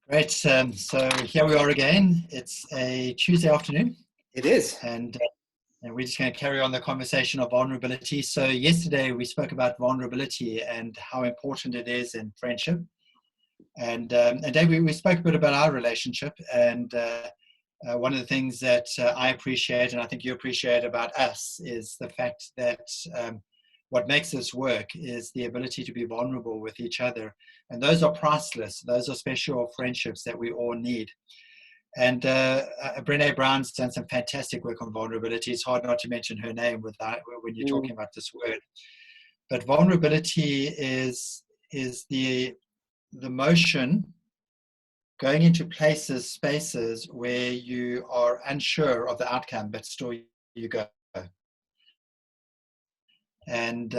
Great. So here we are again. It's a Tuesday afternoon, It is. and we're just going to carry on the conversation of vulnerability. So yesterday we spoke about vulnerability and how important it is in friendship. And Dave, we spoke a bit about our relationship. And one of the things that I appreciate, and I think you appreciate about us, is the fact that what makes this work is the ability to be vulnerable with each other. And those are priceless. Those are special friendships that we all need. And Brené Brown's done some fantastic work on vulnerability. It's hard not to mention her name when you're talking about this word. But vulnerability is the motion going into places, spaces where you are unsure of the outcome, but still you go. And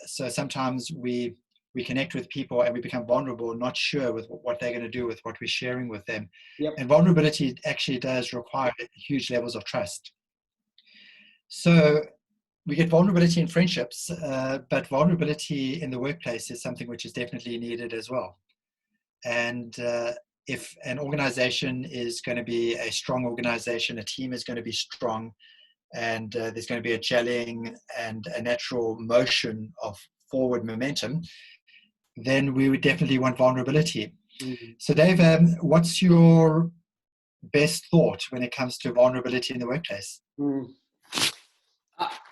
so sometimes we connect with people and we become vulnerable, not sure with what they're going to do with what we're sharing with them. Yep. And vulnerability actually does require huge levels of trust. So we get vulnerability in friendships, but vulnerability in the workplace is something which is definitely needed as well. And if an organization is going to be a strong organization, a team is going to be strong, and there's going to be a gelling and a natural motion of forward momentum, then we would definitely want vulnerability. Mm-hmm. So Dave, what's your best thought when it comes to vulnerability in the workplace?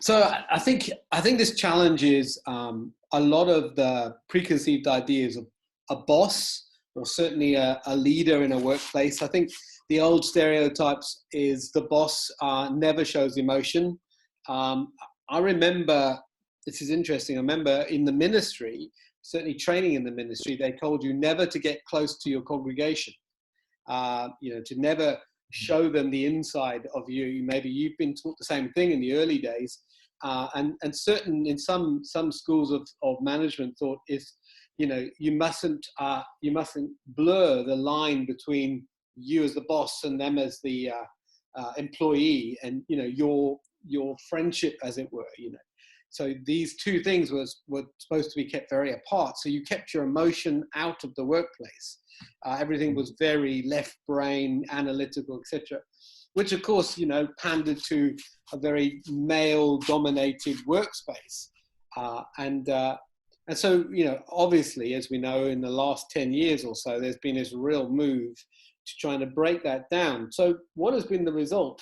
So I think this challenges a lot of the preconceived ideas of a boss, or certainly a leader in a workplace. I think the old stereotypes is the boss never shows emotion. I remember, this is interesting, I remember in the ministry, certainly training in the ministry, they told you never to get close to your congregation, to never show them the inside of you. Maybe you've been taught the same thing in the early days. And certain, in some schools of management thought is, you mustn't blur the line between you as the boss and them as the employee, and your friendship, as it were. So these two things were supposed to be kept very apart. So you kept your emotion out of the workplace. Everything was very left brain, analytical, etc., which of course pandered to a very male-dominated workspace. And so, obviously, as we know, in the last 10 years or so, there's been this real move to trying to break that down. So what has been the result?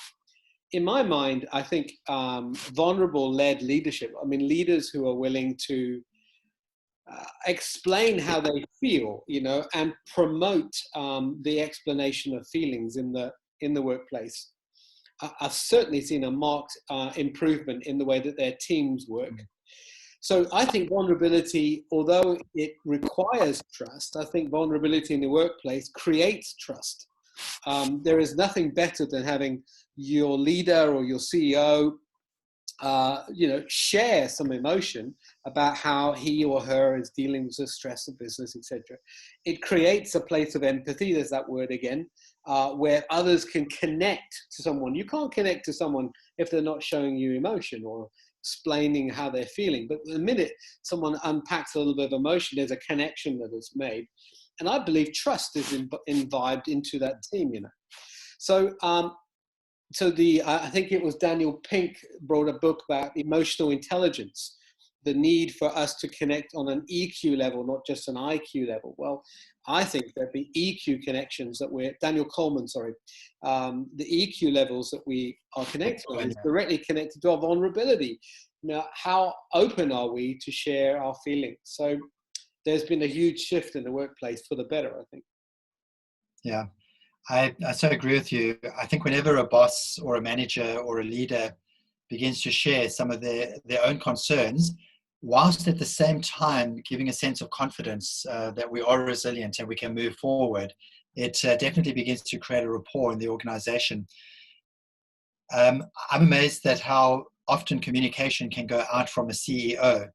In my mind, I think vulnerable-led leadership, leaders who are willing to explain how they feel, and promote the explanation of feelings in the workplace. I've certainly seen a marked improvement in the way that their teams work. So I think vulnerability, although it requires trust, I think vulnerability in the workplace creates trust. There is nothing better than having your leader or your CEO, share some emotion about how he or her is dealing with the stress of business, etc. It creates a place of empathy, there's that word again, where others can connect to someone. You can't connect to someone if they're not showing you emotion or explaining how they're feeling. But the minute someone unpacks a little bit of emotion, there's a connection that is made. And I believe trust is imbibed into that team, So I think it was Daniel Pink brought a book about emotional intelligence, the need for us to connect on an EQ level, not just an IQ level. Well, I think there'd be EQ connections the EQ levels that we are connected on is directly connected to our vulnerability. How open are we to share our feelings? So there's been a huge shift in the workplace for the better, I think. Yeah. I so agree with you. I think whenever a boss or a manager or a leader begins to share some of their own concerns, whilst at the same time giving a sense of confidence that we are resilient and we can move forward, it definitely begins to create a rapport in the organization. I'm amazed at how often communication can go out from a CEO,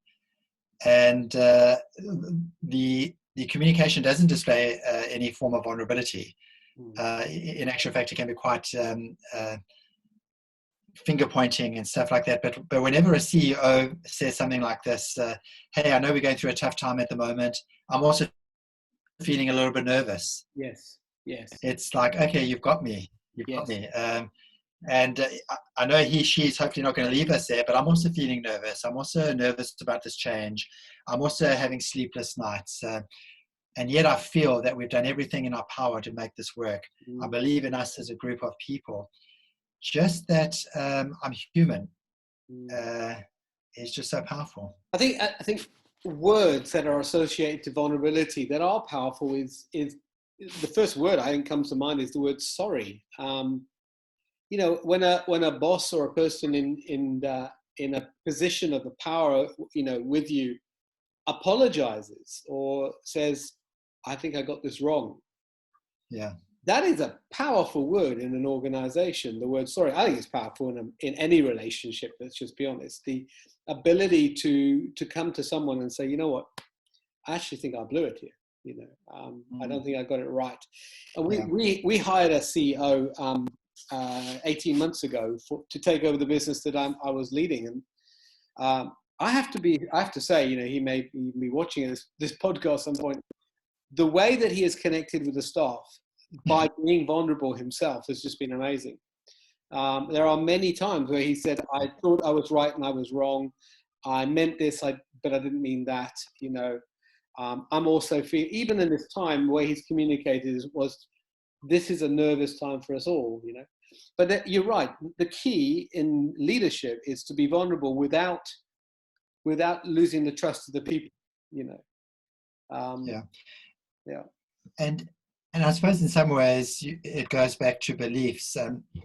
and the communication doesn't display any form of vulnerability. In actual fact, it can be quite finger pointing and stuff like that. But whenever a CEO says something like this, hey, I know we're going through a tough time at the moment. I'm also feeling a little bit nervous. Yes. Yes. It's like, okay, you've got me. You've got me. And I know she's hopefully not going to leave us there, but I'm also feeling nervous. I'm also nervous about this change. I'm also having sleepless nights. And yet I feel that we've done everything in our power to make this work. I believe in us as a group of people. Just that I'm human is just so powerful. I think words that are associated to vulnerability that are powerful is the first word I think comes to mind is the word sorry. You know, when a boss or a person in a position of power, you know, with you, apologizes or says, "I think I got this wrong." Yeah, that is a powerful word in an organization. The word sorry, I think it's powerful in any relationship. Let's just be honest. The ability to come to someone and say, you know what, I actually think I blew it here. You know, I don't think I got it right. And we hired a CEO 18 months ago to take over the business that I was leading, and I have to say, you know, he may be watching this podcast at some point. The way that he has connected with the staff by being vulnerable himself has just been amazing. There are many times where he said, I thought I was right and I was wrong. I meant this, but I didn't mean that. You know, I'm also even in this time where he's communicated was, this is a nervous time for us all, you know. But you're right. The key in leadership is to be vulnerable without losing the trust of the people, you know. Yeah. And I suppose in some ways it goes back to beliefs.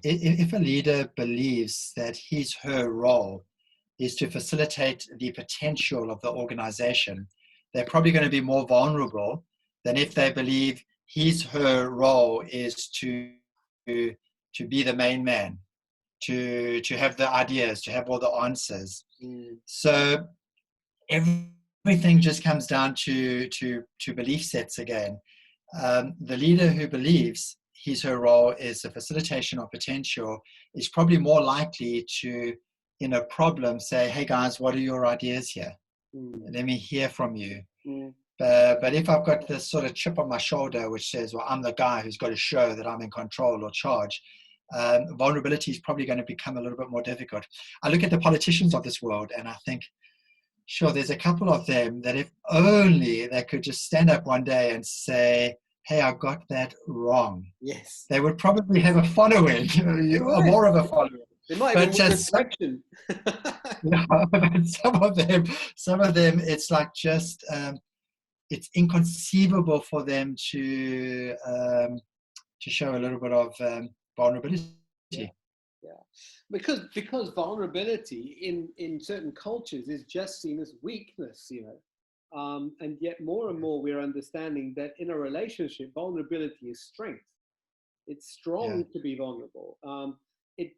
If a leader believes that her role is to facilitate the potential of the organization, they're probably going to be more vulnerable than if they believe her role is to be the main man, to have the ideas, to have all the answers. So everything just comes down to belief sets again. The leader who believes her role is a facilitation of potential is probably more likely to, in a problem, say, hey guys, what are your ideas here? Let me hear from you. But if I've got this sort of chip on my shoulder which says, well, I'm the guy who's got to show that I'm in control or charge, vulnerability is probably going to become a little bit more difficult. I look at the politicians of this world and I think, sure, there's a couple of them that if only they could just stand up one day and say, hey, I got that wrong. Yes. They would probably have a following, more of a following. They might even win the election. Some of them, it's like just, it's inconceivable for them to show a little bit of vulnerability. Yeah. Because vulnerability in certain cultures is just seen as weakness, you know, and yet more and more we're understanding that in a relationship, vulnerability is strength. It's strong to be vulnerable. It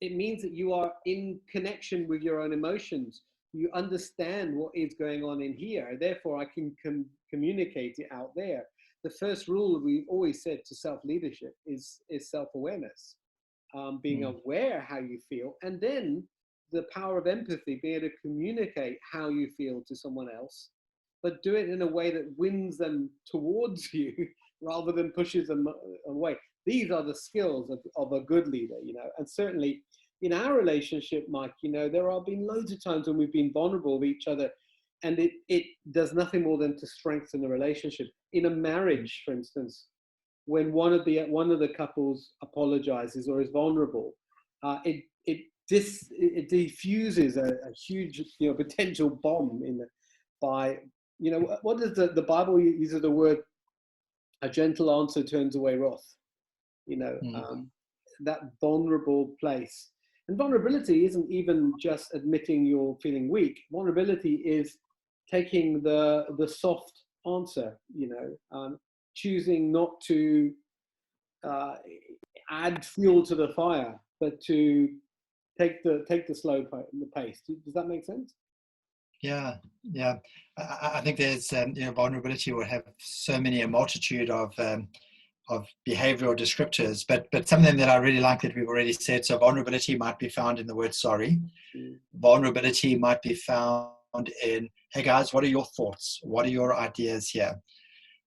means that you are in connection with your own emotions. You understand what is going on in here. Therefore, I can communicate it out there. The first rule we've always said to self-leadership is self-awareness. Being aware how you feel, and then the power of empathy, being able to communicate how you feel to someone else, but do it in a way that wins them towards you rather than pushes them away. These are the skills of a good leader, you know. And certainly in our relationship, Mike, you know, there have been loads of times when we've been vulnerable with each other, and it does nothing more than to strengthen the relationship. In a marriage, for instance, when one of the couples apologizes or is vulnerable, it diffuses a huge, you know, potential bomb by, you know, what does the Bible uses the word, a gentle answer turns away wrath, you know, that vulnerable place. And vulnerability isn't even just admitting you're feeling weak. Vulnerability is taking the soft answer, you know, choosing not to add fuel to the fire, but to take the slow pace. Does that make sense? Yeah. I think there's you know, vulnerability will have a multitude of behavioral descriptors, but some of them that I really like that we've already said. So vulnerability might be found in the word sorry. Vulnerability might be found in, hey guys, what are your thoughts? What are your ideas here?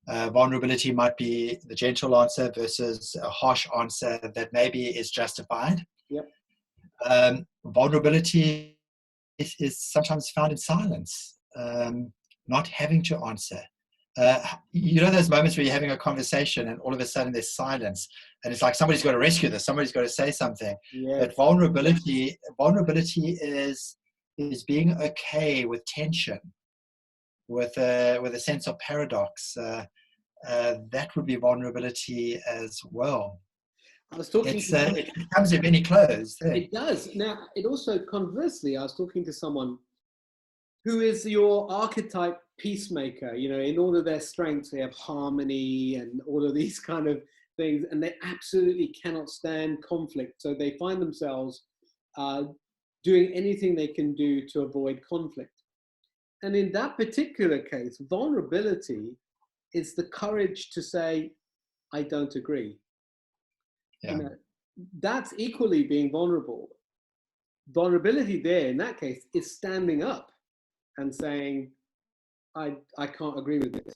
Vulnerability might be the gentle answer versus a harsh answer that maybe is justified. Yep. Vulnerability is sometimes found in silence, not having to answer. You know those moments where you're having a conversation and all of a sudden there's silence, and it's like somebody's got to rescue this, somebody's got to say something. Yes. But vulnerability is being okay with tension, with a sense of paradox. That would be vulnerability as well. I was talking it comes in many clothes. It does. Now, it also, conversely, I was talking to someone who is your archetype peacemaker. You know, in all of their strengths, they have harmony and all of these kind of things, and they absolutely cannot stand conflict. So they find themselves doing anything they can do to avoid conflict. And in that particular case, vulnerability is the courage to say, I don't agree. Yeah. You know, that's equally being vulnerable. Vulnerability there, in that case, is standing up and saying, I can't agree with this.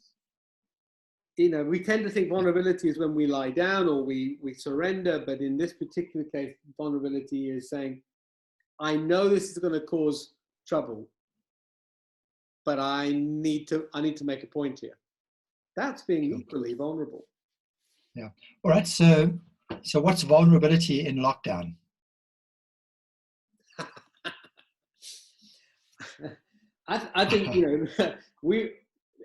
You know, we tend to think vulnerability is when we lie down or we surrender, but in this particular case, vulnerability is saying, I know this is going to cause trouble, but I need to make a point here. That's being equally vulnerable. Yeah. All right. So what's vulnerability in lockdown? I think, you know, we,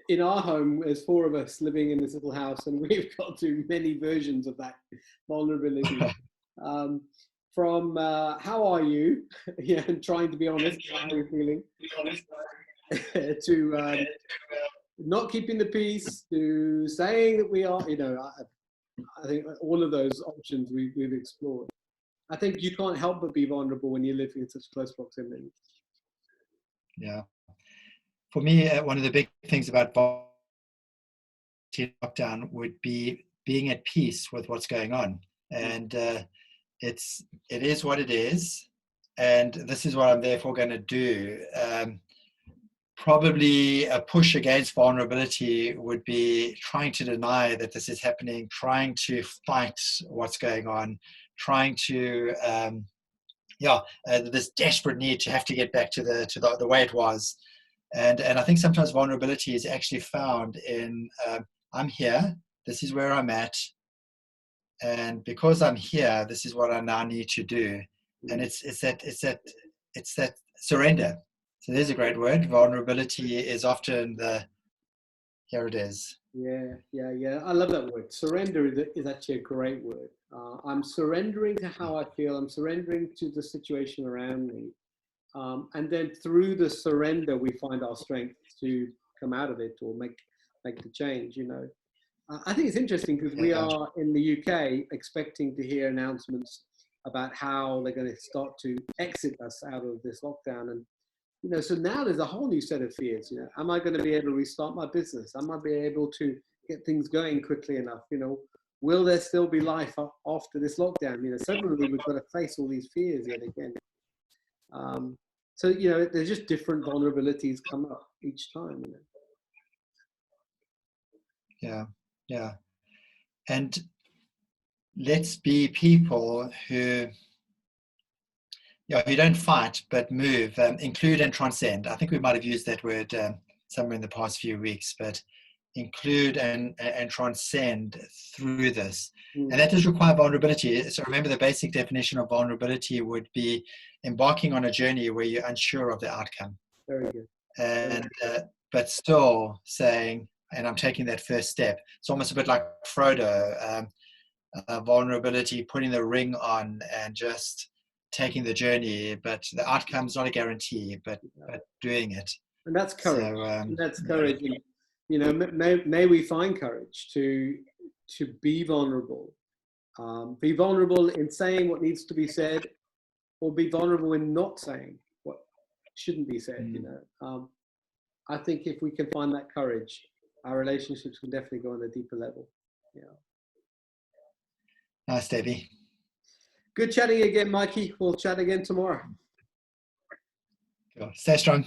in our home, there's 4 of us living in this little house, and we've got through many versions of that vulnerability. From how are you? Yeah, and trying to be honest, how are you feeling? To not keeping the peace, to saying that we are, you know, I think all of those options we've explored. I think you can't help but be vulnerable when you're living in such close proximity. Yeah. For me, one of the big things about lockdown would be being at peace with what's going on. And it is what it is. And this is what I'm therefore going to do. Probably a push against vulnerability would be trying to deny that this is happening, trying to fight what's going on, trying to, this desperate need to have to get back to the way it was. And I think sometimes vulnerability is actually found in, I'm here, this is where I'm at, and because I'm here, this is what I now need to do. And it's that surrender. So there's a great word. Vulnerability is often here it is. Yeah. I love that word. Surrender is actually a great word. I'm surrendering to how I feel. I'm surrendering to the situation around me. And then through the surrender, we find our strength to come out of it or make the change, you know. I think it's interesting because we are in the UK expecting to hear announcements about how they're going to start to exit us out of this lockdown. And, you know, so now there's a whole new set of fears. You know, am I going to be able to restart my business? Am I be able to get things going quickly enough? You know, will there still be life after this lockdown? You know, suddenly we've got to face all these fears yet again. So, you know, there's just different vulnerabilities come up each time. You know? Yeah. And let's be people who don't fight but move, include and transcend. I think we might have used that word somewhere in the past few weeks, but include and transcend through this. And that does require vulnerability. So remember, the basic definition of vulnerability would be embarking on a journey where you're unsure of the outcome. Very good. And but still saying, and I'm taking that first step. It's almost a bit like Frodo, vulnerability, putting the ring on and just taking the journey, but the outcome's not a guarantee, but doing it. And that's courage. So, that's courage. And, you know, may we find courage to be vulnerable. Be vulnerable in saying what needs to be said, or be vulnerable in not saying what shouldn't be said. You know, I think if we can find that courage, our relationships can definitely go on a deeper level. Yeah. Nice, Davey. Good chatting again, Mikey. We'll chat again tomorrow. Cool. Stay strong.